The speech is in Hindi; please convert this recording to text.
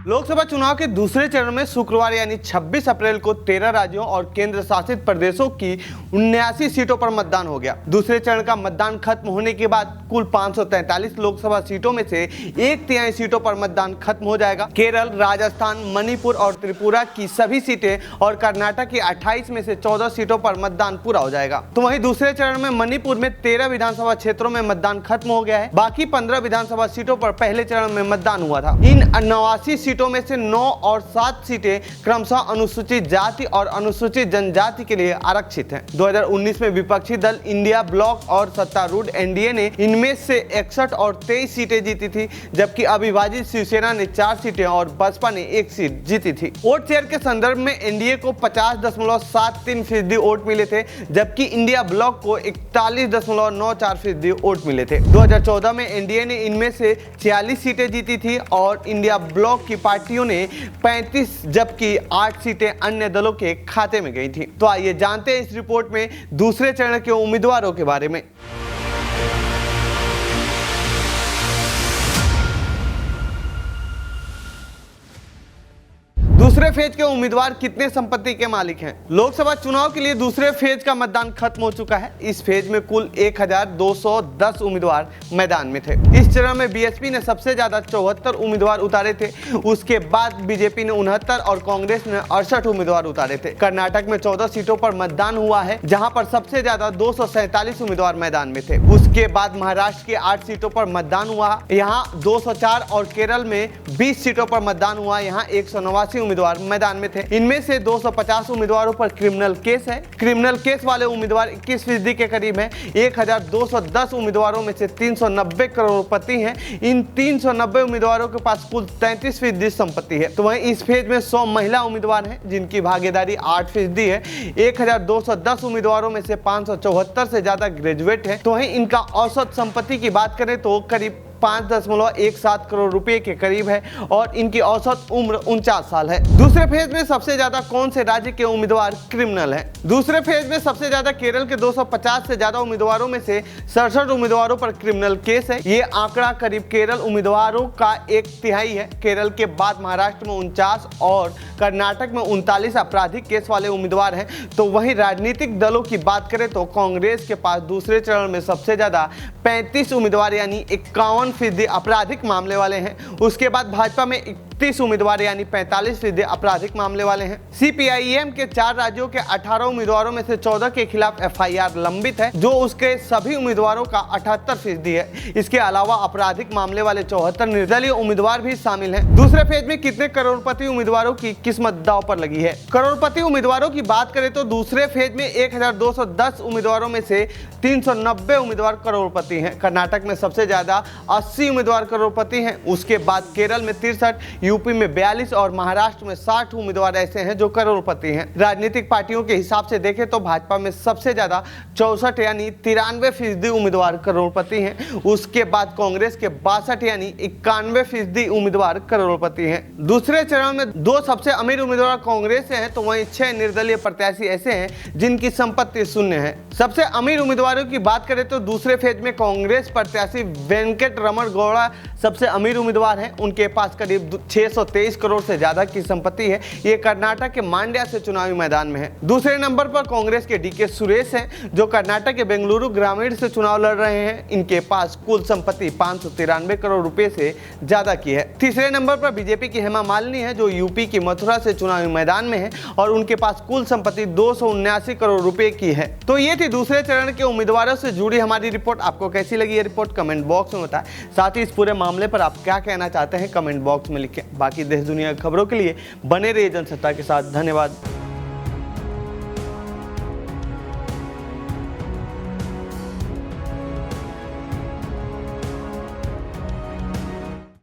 लोकसभा चुनाव के दूसरे चरण में शुक्रवार यानी 26 अप्रैल को 13 राज्यों और केंद्र शासित प्रदेशों की 79 सीटों पर मतदान हो गया। दूसरे चरण का मतदान खत्म होने के बाद कुल 543 लोकसभा सीटों में से 1/3 सीटों पर मतदान खत्म हो जाएगा। केरल, राजस्थान, मणिपुर और त्रिपुरा की सभी सीटें और कर्नाटक की 28 में से 14 सीटों पर मतदान पूरा हो जाएगा। तो वहीं दूसरे चरण में मणिपुर में 13 विधानसभा क्षेत्रों में मतदान खत्म हो गया है। बाकी 15 विधानसभा सीटों पर पहले चरण में मतदान हुआ था। इन 89 सीटों में से 9 और 7 सीटें क्रमशः अनुसूचित जाति और अनुसूचित जनजाति के लिए आरक्षित हैं। 2019 में विपक्षी दल इंडिया ब्लॉक और सत्तारूढ़ एनडीए ने इनमें से 61 और 23 सीटें जीती थी, जबकि अविभाजित शिवसेना ने 4 सीटें और बसपा ने 1 सीट जीती थी। वोट शेयर के संदर्भ में एनडीए को 50.73% वोट मिले थे, जबकि इंडिया ब्लॉक को 41.94% वोट मिले थे। 2014 में एनडीए ने इनमें से 46 सीटें जीती थी और इंडिया ब्लॉक की पार्टियों ने 35 जबकि 8 सीटें अन्य दलों के खाते में गई थी। तो आइए जानते हैं इस रिपोर्ट में दूसरे चरण के उम्मीदवारों के बारे में। दूसरे फेज के उम्मीदवार कितने संपत्ति के मालिक हैं? लोकसभा चुनाव के लिए दूसरे फेज का मतदान खत्म हो चुका है। इस फेज में कुल 1210 उम्मीदवार मैदान में थे। इस चरण में बीएसपी ने सबसे ज्यादा 74 उम्मीदवार उतारे थे। उसके बाद बीजेपी ने 69 और कांग्रेस ने 68 उम्मीदवार उतारे थे। कर्नाटक में 14 सीटों पर मतदान हुआ है, जहां पर सबसे ज्यादा 247 उम्मीदवार मैदान में थे। उसके बाद महाराष्ट्र की 8 सीटों पर मतदान हुआ, यहाँ 204 और केरल में 20 सीटों पर मतदान हुआ, यहाँ 189 उम्मीदवार मैदान में थे। इनमें से 250 उम्मीदवारों पर क्रिमिनल केस है। क्रिमिनल केस वाले उम्मीदवार 21% के करीब हैं। 1210 उम्मीदवारों में से 390 करोड़पति हैं। इन 390 उम्मीदवारों के पास कुल 33% संपत्ति है। तो वहीं इस फेज में 100 महिला उम्मीदवार हैं, जिनकी भागीदारी 8% है। 1210 उम्मीदवारों में से 574 से ज्यादा ग्रेजुएट है। तो वहीं इनका औसत संपत्ति की बात करें तो करीब 5.17 करोड़ रुपए के करीब है और इनकी औसत उम्र 49 साल है। दूसरे फेज में सबसे ज्यादा कौन से राज्य के उम्मीदवार क्रिमिनल हैं? दूसरे फेज में सबसे ज्यादा केरल के 250 से ज्यादा उम्मीदवारों में से 67 उम्मीदवारों पर क्रिमिनल केस है। ये आंकड़ा करीब केरल उम्मीदवारों का 1/3 है। केरल के बाद महाराष्ट्र में 49 और कर्नाटक में 39 आपराधिक केस वाले उम्मीदवार हैं। तो वहीं राजनीतिक दलों की बात करें तो कांग्रेस के पास दूसरे चरण में सबसे ज्यादा 35 उम्मीदवार यानी 51% आपराधिक मामले वाले हैं। उसके बाद भाजपा में 31 उम्मीदवार यानी 45% आपराधिक मामले वाले हैं। सीपीआईएम के 4 राज्यों के 18 उम्मीदवारों में से 14 के खिलाफ एफआईआर लंबित है, जो उसके सभी उम्मीदवारों का 78% है। इसके अलावा आपराधिक मामले वाले 74 निर्दलीय उम्मीदवार भी शामिल हैं। दूसरे फेज में कितने करोड़पति उम्मीदवारों की किस्मत दांव पर लगी है? करोड़पति उम्मीदवारों की बात करें तो दूसरे फेज में 1210 उम्मीदवारों में से 390 उम्मीदवार करोड़पति हैं। कर्नाटक में सबसे ज्यादा 80 उम्मीदवार करोड़पति हैं। उसके बाद केरल में 63, यूपी में 42 और महाराष्ट्र में 60 उम्मीदवार ऐसे हैं जो करोड़पति हैं। राजनीतिक पार्टियों के हिसाब से देखें तो भाजपा में सबसे ज्यादा 64 यानी 93% उम्मीदवार करोड़पति हैं। उसके बाद कांग्रेस के 62 यानी 91% उम्मीदवार करोड़पति हैं। दूसरे चरण में 2 सबसे अमीर उम्मीदवार कांग्रेस से हैं, तो वहीं 6 निर्दलीय प्रत्याशी ऐसे हैं जिनकी संपत्ति शून्य है। सबसे अमीर उम्मीदवारों की बात करें तो दूसरे फेज में कांग्रेस प्रत्याशी वेंकट रमण गौड़ा सबसे अमीर उम्मीदवार हैं। उनके पास करीब 623 करोड़ से ज्यादा की संपत्ति है। ये कर्नाटक के मांड्या से चुनावी मैदान में है। दूसरे नंबर पर कांग्रेस के डीके सुरेश हैं, जो कर्नाटक के बेंगलुरु ग्रामीण से चुनाव लड़ रहे हैं। इनके पास कुल संपत्ति 593 करोड़ रुपए से ज्यादा की है। तीसरे नंबर पर बीजेपी की हेमा मालिनी है, जो यूपी की मथुरा से चुनावी मैदान में है और उनके पास कुल संपत्ति 279 करोड़ रुपए की है। तो ये थी दूसरे चरण के उम्मीदवारों से जुड़ी हमारी रिपोर्ट। आपको कैसी लगी ये रिपोर्ट कमेंट बॉक्स में बताएं। साथ ही इस पूरे मामले पर आप क्या कहना चाहते हैं कमेंट बॉक्स में लिखें। बाकी देश दुनिया की खबरों के लिए बने रहिए जनसत्ता के साथ। धन्यवाद।